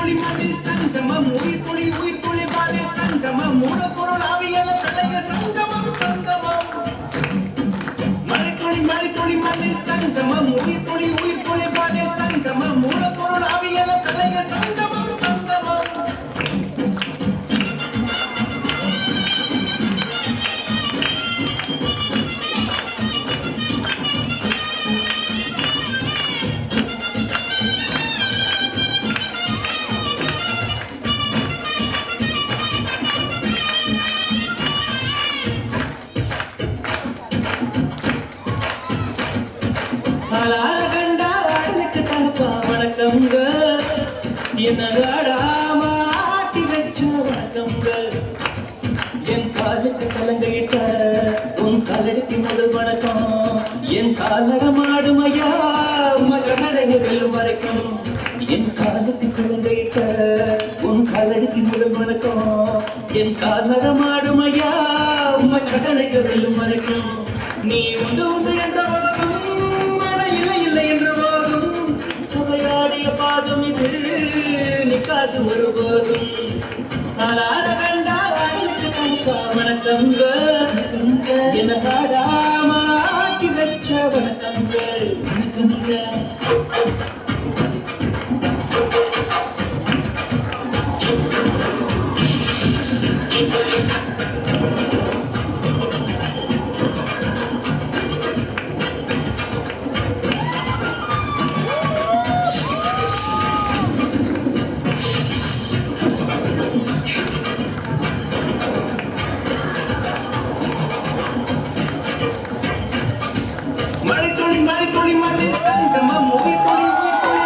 துளி மண்ணில் சங்கமம் உயிர் துளி பாலில் சங்கமம் மூலப்பொருள் ஆவியல கலைய சங்கமம் சங்கமம் மழை துளி மண்ணில் சங்கமம் உயிர் துளி பாலில் சங்கமம் மூலப்பொருள் ஆவியல கலைய சங்கமம் சங்கமம் வணக்கங்க என்னடாமாட்டி வச்ச வணக்கங்க என் காலுக்கு சலங்கையிட்ட உன் காலடிக்கு முதல் வணக்கம் என் காலடமாடும் ஐயா மகனடைய வெல்லும் வரைக்கும் என் காலுக்கு சலங்கையிட்ட உன் காலடிக்கு முதல் வணக்கம் என் காலடமாடும் ஐயா மகனடைய வெல்லும் வரைக்கும் நீ உண்டு உண்டு என்ற போதும் இல்லை என்ற போதும் சபையாடிய பாதம் இது நிக்காது ஒருபோதும் நாளார கண்டாளுக்கு கண்கா வணக்கங்க என காடாமாட்டி வச்ச வணக்கங்கள் வணக்கங்க மழை துளி மண்ணில் சங்கமம் உயிர் துளி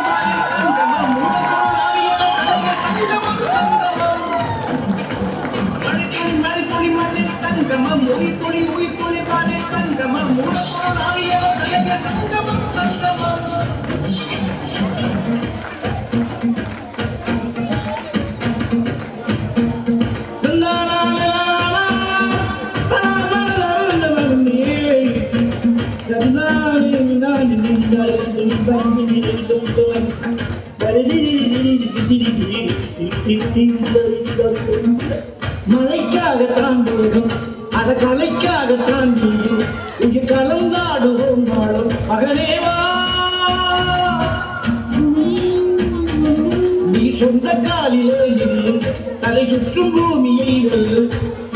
பாலில் சங்கமம் மூலப்பொருள் ஆவியல கலைய சங்கமம் சங்கமம் மழை துளி மண்ணில் சங்கமம் உயிர் துளி பாலில் சங்கமம் மூலப்பொருள் ஆவியல கலைய சங்கமம் சங்கமம் மழைக்காகத்தான் போதும் அத கலைக்காகத்தான் நீயும் இங்கு கலந்தாடுவோம் நாளும் மகனேவா நீ சொந்த காலிலே இல்லை தலை சுற்றும் பூமியை வெல்லு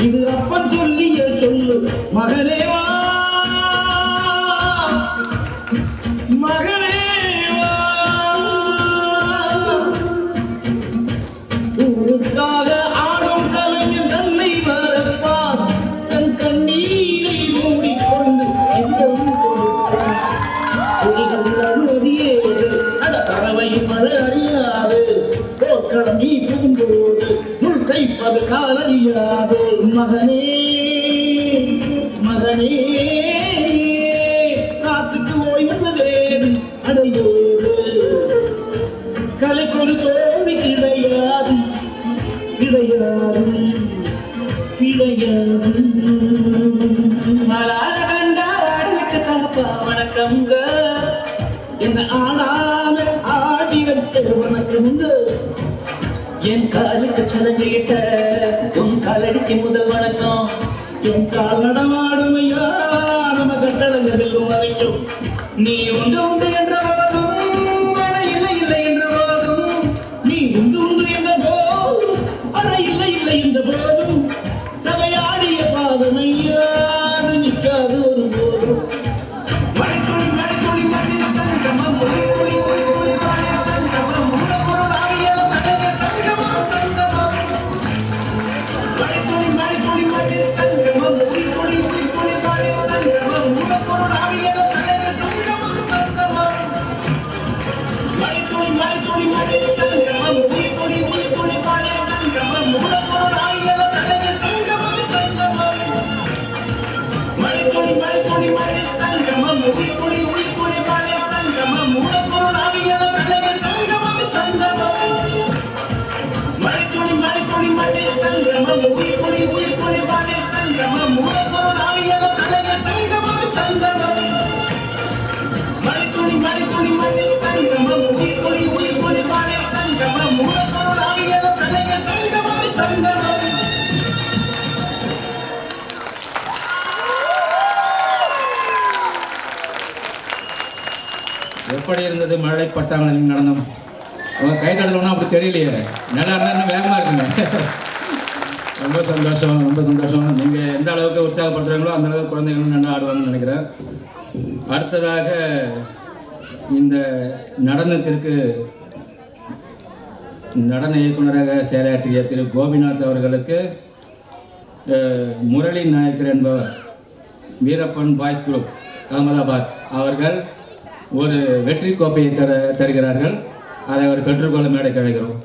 இது அப்பன் சொல்லிய சொல்லு மகனேவா ஊருக்காக ஆடும் கலைஞன் தன்னை மறப்பான் தன் கண்ணீரை மூடிக்கொண்டு எங்கும் பறவை மழை அறியாது போர்க்களம் நீ புகும்போது முள் தைப்பது காலறியாது மகனே மகனே காத்துக்கு ஓய்வதேது அடையோடு கலைக்கொரு தோல்வி கிடையாது கிடையாது கிடையாது மலால கண்டாளுக்கு தகப்பா வணக்கங்க என்ன ஆடாம ஆடி வச்ச வணக்கங்க என் காலுக்கு சலங்கையிட்ட உன் காலடிக்கு முதல் வணக்கம் என் கால் நடமாடுமையா நம்ம கட்டளங்க வெல்லும் வரைக்கும் நீ உண்டு உண்டு என்ற போதும் இல்லை என்ற போதும் நீ உண்டு உண்டு என்ற போதும் ஆனா இல்லை என்ற போதும் சபையாடிய பாதமையா நிற்காது ஒரு போதும் மழை துளி மண்ணில் சங்கமம் உயிர் துளி பாலில் சங்கமம் மூலப்பொருள் ஆவியல கலைய சங்கமம் சங்கமம் மழை துளி மண்ணில் சங்கமம் உயிர் துளி எப்படி இருந்தது மழை பட்டாளங்களின் நடனம்? அவங்க கை தடலோன்னா அப்படி தெரியலையே, நல்லா இருந்தால் வேகமாக இருக்குங்க. ரொம்ப சந்தோஷம், ரொம்ப சந்தோஷம். நீங்கள் எந்த அளவுக்கு உற்சாகப்படுத்துகிறாங்களோ அந்த அளவுக்கு குழந்தைகளும் நல்லா ஆடுவாங்கன்னு நினைக்கிறேன். அடுத்ததாக இந்த நடனத்திற்கு நடன இயக்குநராக செயலாற்றிய திரு கோபிநாத் அவர்களுக்கு முரளி நாயக்கர் என்பவர், வீரப்பன் பாய்ஸ் குரூப் அகமதாபாத் அவர்கள் ஒரு வெற்றி கோப்பையை தருகிறார்கள். அதை அவர் பெற்றுக்கொள்ள மேடைக்கு அழைக்கிறோம்.